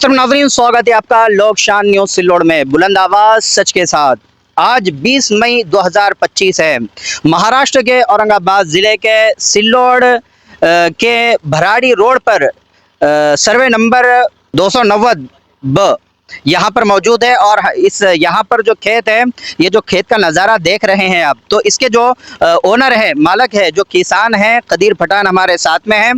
मोहतरम नाज़रीन, स्वागत है आपका लोक शान न्यूज़ सिल्लोड़ में। बुलंद आवाज़ सच के साथ। आज 20 मई 2025 है। महाराष्ट्र के औरंगाबाद ज़िले के सिल्लोड़ के भराड़ी रोड पर सर्वे नंबर 290 ब यहाँ पर मौजूद है। और इस यहाँ पर जो खेत है, ये जो खेत का नज़ारा देख रहे हैं आप, तो इसके जो ओनर है, मालक है, जो किसान है, कदीर पठान हमारे साथ में है।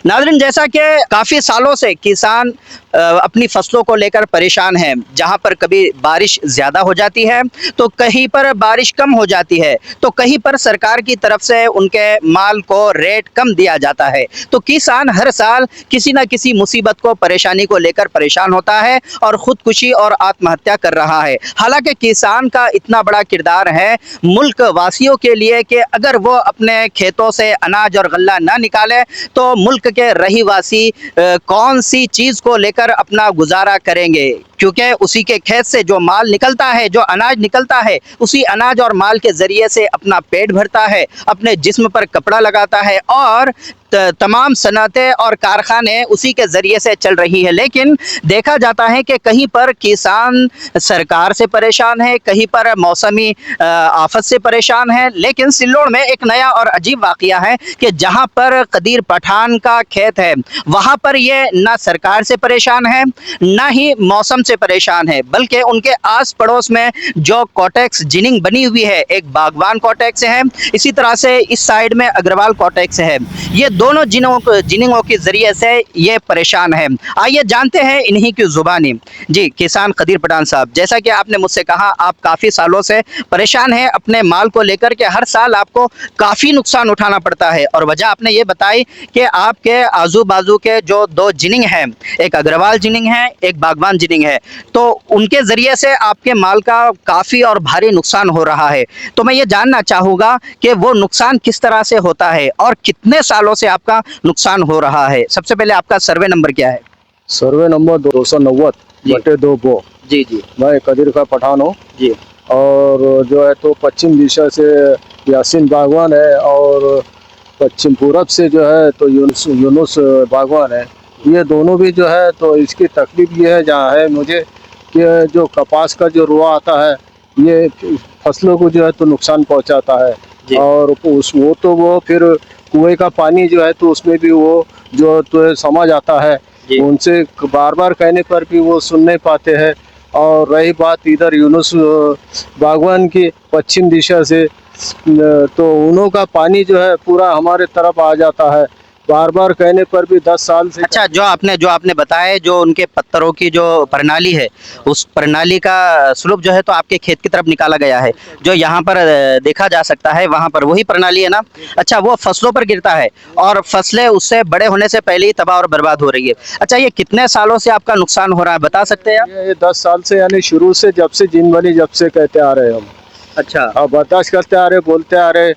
नाज़रीन, जैसा कि काफ़ी सालों से किसान अपनी फसलों को लेकर परेशान है। जहाँ पर कभी बारिश ज़्यादा हो जाती है तो कहीं पर बारिश कम हो जाती है, तो कहीं पर सरकार की तरफ से उनके माल को रेट कम दिया जाता है। तो किसान हर साल किसी न किसी मुसीबत को, परेशानी को लेकर परेशान होता है और खुदकुशी और आत्महत्या कर रहा है। हालांकि किसान का इतना बड़ा किरदार है मुल्क वासियों के लिए कि अगर वो अपने खेतों से अनाज और गल्ला ना निकाले तो मुल्क के रहीवासी कौन सी चीज़ को लेकर अपना गुजारा करेंगे, क्योंकि उसी के खेत से जो माल निकलता है, जो अनाज निकलता है, उसी अनाज और माल के ज़रिए से अपना पेट भरता है, अपने जिस्म पर कपड़ा लगाता है और तमाम सनतें और कारखाने उसी के ज़रिए से चल रही है। लेकिन देखा जाता है कि कहीं पर किसान सरकार से परेशान है, कहीं पर मौसमी आफत से परेशान है। लेकिन सिल्लोड़ में एक नया और अजीब वाक़या है कि जहां पर कदीर पठान का खेत है, वहां पर ये ना सरकार से परेशान है, ना ही मौसम से परेशान है, बल्कि उनके आस पड़ोस में जो कॉटेक्स जिनिंग बनी हुई है, एक बागवान कॉटेक्स है, इसी तरह से इस साइड में अग्रवाल कॉटेक्स है। ये दोनों जिनिंगों के जरिए से ये परेशान है। आइए जानते हैं इन्हीं की जुबानी। जी किसान कदीर पठान साहब, जैसा कि आपने मुझसे कहा, आप काफ़ी सालों से परेशान हैं अपने माल को लेकर के। हर साल आपको काफ़ी नुकसान उठाना पड़ता है और वजह आपने ये बताई कि आपके आजू बाजू के जो दो जिनिंग हैं, एक अग्रवाल जिनिंग है, एक बागवान जिनिंग है, तो उनके ज़रिए से आपके माल का काफ़ी और भारी नुकसान हो रहा है। तो मैं ये जानना चाहूँगा कि वो नुकसान किस तरह से होता है और कितने सालों से आपका नुकसान हो रहा है। सबसे पहले आपका सर्वे नंबर क्या है? सर्वे नंबर 290/2 बो। जी जी। मैं कदीर का पठान हूँ जी। और जो है तो पश्चिम दिशा से यासीन बागवान है और पश्चिम पूरब से जो है तो यूनुस बागवान है। ये दोनों भी जो है तो इसकी तकलीफ ये है जहाँ है मुझे कि जो कपास का जो रुआ आता है, ये फसलों को जो है तो नुकसान पहुँचाता है। और वो फिर कुएं का पानी जो है तो उसमें भी वो जो तो समा जाता है। उनसे बार बार कहने पर भी वो सुन नहीं पाते हैं। और रही बात इधर यूनुस बागवान की पश्चिम दिशा से, तो उन्हों का पानी जो है पूरा हमारे तरफ आ जाता है। बार बार कहने पर भी 10 साल से। अच्छा, जो आपने बताया, जो उनके पत्थरों की जो प्रणाली है, उस प्रणाली का स्लोप जो है तो आपके खेत की तरफ निकाला गया है, जो यहाँ पर देखा जा सकता है, वहाँ पर वही प्रणाली है ना? अच्छा, वो फसलों पर गिरता है और फसलें उससे बड़े होने से पहले ही तबाह और बर्बाद हो रही है। अच्छा, ये कितने सालों से आपका नुकसान हो रहा है, बता सकते हैं आप? ये 10 साल से, यानी शुरू से, जब से जिन वाली जब से कहते आ रहे हम। अच्छा। अब बर्दाश्त करते आ रहे, बोलते आ रहे,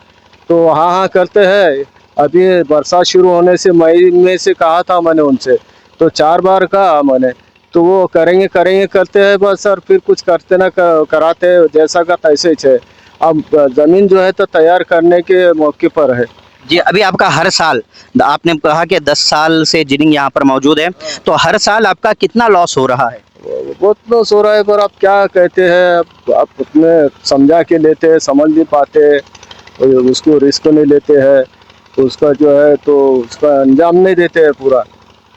तो हाँ हाँ करते हैं। अभी बरसात शुरू होने से मई में से कहा था मैंने उनसे, तो 4 बार कहा मैंने, तो वो करेंगे करेंगे करते हैं बस, सर फिर कुछ करते ना कराते, जैसा का तैसे ही है। अब ज़मीन जो है तो तैयार करने के मौके पर है। जी, अभी आपका हर साल, आपने कहा कि 10 साल से जिनिंग यहाँ पर मौजूद है, तो हर साल आपका कितना लॉस हो रहा है? बहुत लॉस हो रहा है, पर आप क्या कहते हैं, आप उतने समझा के लेते हैं, समझ नहीं पाते, उसको रिस्क नहीं लेते हैं, उसका जो है तो उसका अंजाम नहीं देते हैं पूरा।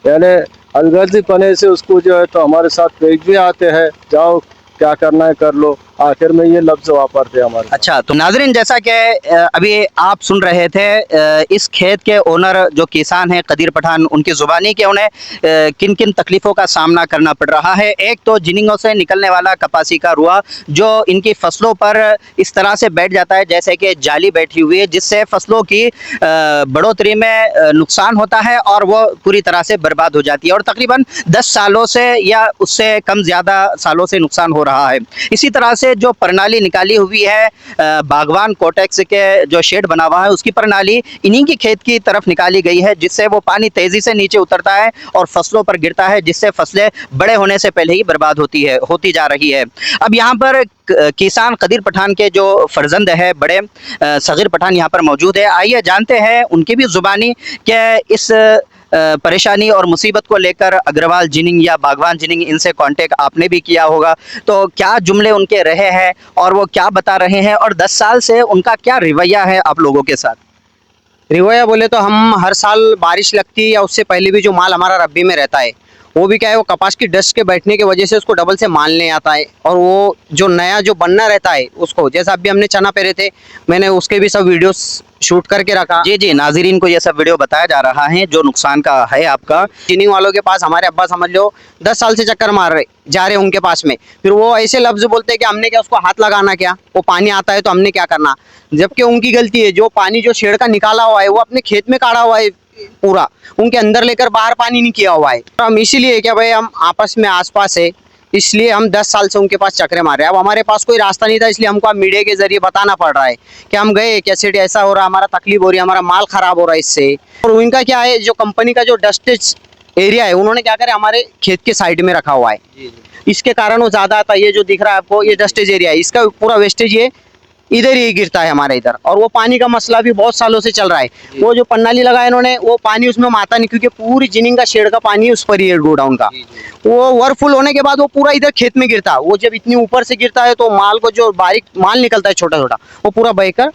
यानी अलगर्जी पने से उसको जो है तो हमारे साथ पेश भी आते हैं, जाओ क्या करना है कर लो, आखिर में ये लफ्ज़ वापरते हैं हमारे। अच्छा, तो नाज़रीन, जैसा कि अभी आप सुन रहे थे, इस खेत के ओनर जो किसान हैं कदीर पठान, उनकी ज़ुबानी के उन्हें किन किन तकलीफ़ों का सामना करना पड़ रहा है। एक तो जिनिंगों से निकलने वाला कपासी का रुआ जो इनकी फसलों पर इस तरह से बैठ जाता है जैसे कि जाली बैठी हुई है, जिससे फसलों की बढ़ोतरी में नुकसान होता है और वो पूरी तरह से बर्बाद हो जाती है। और तकरीबन 10 सालों से या उससे कम ज़्यादा सालों से नुकसान हो रहा है। इसी तरह से जो प्रणाली निकाली हुई है, बागवान कोटेक्स के जो शेड बना हुआ है, उसकी प्रणाली इन्हीं की खेत की तरफ निकाली गई है, जिससे वो पानी तेजी से नीचे उतरता है और फसलों पर गिरता है, जिससे फसलें बड़े होने से पहले ही बर्बाद होती जा रही है। अब यहाँ पर किसान कदीर पठान के जो फर्जंद है, बड़े सगीर पठान यहाँ पर मौजूद है। आइए जानते हैं उनकी भी जुबानी कि इस परेशानी और मुसीबत को लेकर अग्रवाल जिनिंग या बागवान जिनिंग इनसे कांटेक्ट आपने भी किया होगा, तो क्या जुमले उनके रहे हैं और वो क्या बता रहे हैं और 10 साल से उनका क्या रवैया है आप लोगों के साथ? रिवोया बोले तो हम हर साल बारिश लगती है या उससे पहले भी जो माल हमारा रब्बी में रहता है वो भी क्या है, वो कपास की डस्ट के बैठने की वजह से उसको डबल से माल नहीं आता है। और वो जो नया जो बनना रहता है उसको, जैसा अभी हमने चना पेरे थे, मैंने उसके भी सब वीडियोस शूट करके रखा। जी जी, नाजरीन को ये सब वीडियो बताया जा रहा है जो नुकसान का है आपका। जिनिंग वालों के पास हमारे अब्बा समझ लो 10 साल से चक्कर मार रहे जा रहे उनके पास में, फिर वो ऐसे लफ्ज बोलते हैं कि हमने क्या उसको हाथ लगाना, क्या वो पानी आता है तो हमने क्या करना, जबकि उनकी गलती है। जो पानी जो शेड का निकाला हुआ है वो अपने खेत में काढ़ा हुआ है पूरा, उनके अंदर लेकर बाहर पानी नहीं किया हुआ है। हम इसीलिए क्या भाई, हम आपस में आसपास है इसलिए हम 10 साल से उनके पास चक्रे मार रहे हैं। अब हमारे पास कोई रास्ता नहीं था इसलिए हमको अब मीडिया के जरिए बताना पड़ रहा है कि हम गए कैसे ऐसा हो रहा, हमारा तकलीफ हो रही है, हमारा माल खराब हो रहा है इससे। और उनका क्या है, जो कंपनी का जो डस्टेज एरिया है उन्होंने क्या करे हमारे खेत के साइड में रखा हुआ है, इसके कारण वो ज्यादा आता है। ये जो दिख रहा है आपको ये डस्टेज एरिया है, इसका पूरा वेस्टेज ये इधर ही गिरता है हमारे इधर। और वो पानी का मसला भी बहुत सालों से चल रहा है। वो जो पन्नाली लगाया इन्होंने वो पानी उसमें माता नहीं, क्योंकि पूरी जिनिंग का शेड का पानी उस पर ही है गोडाउन का। वो ओवरफुल होने के बाद वो पूरा इधर खेत में गिरता है। वो जब इतनी ऊपर से गिरता है तो माल को जो बारीक माल निकलता है छोटा छोटा वो पूरा बहकर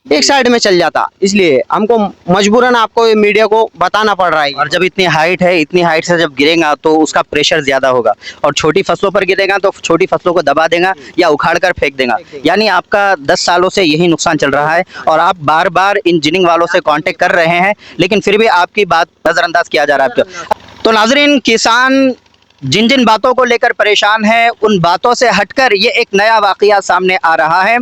एक साइड में चल जाता। इसलिए हमको मजबूरन आपको ये मीडिया को बताना पड़ रहा है। और जब इतनी हाइट है, इतनी हाइट से जब गिरेगा तो उसका प्रेशर ज्यादा होगा और छोटी फसलों पर गिरेगा तो छोटी फसलों को दबा देगा या उखाड़ कर फेंक देगा। यानी आपका 10 सालों से यही नुकसान चल रहा है और आप बार बार इन जिनिंग वालों से कांटेक्ट कर रहे हैं लेकिन फिर भी आपकी बात नजरअंदाज किया जा रहा है आपको। तो नाजरीन, किसान जिन जिन बातों को लेकर परेशान है उन बातों से हटकर ये एक नया वाकया सामने आ रहा है।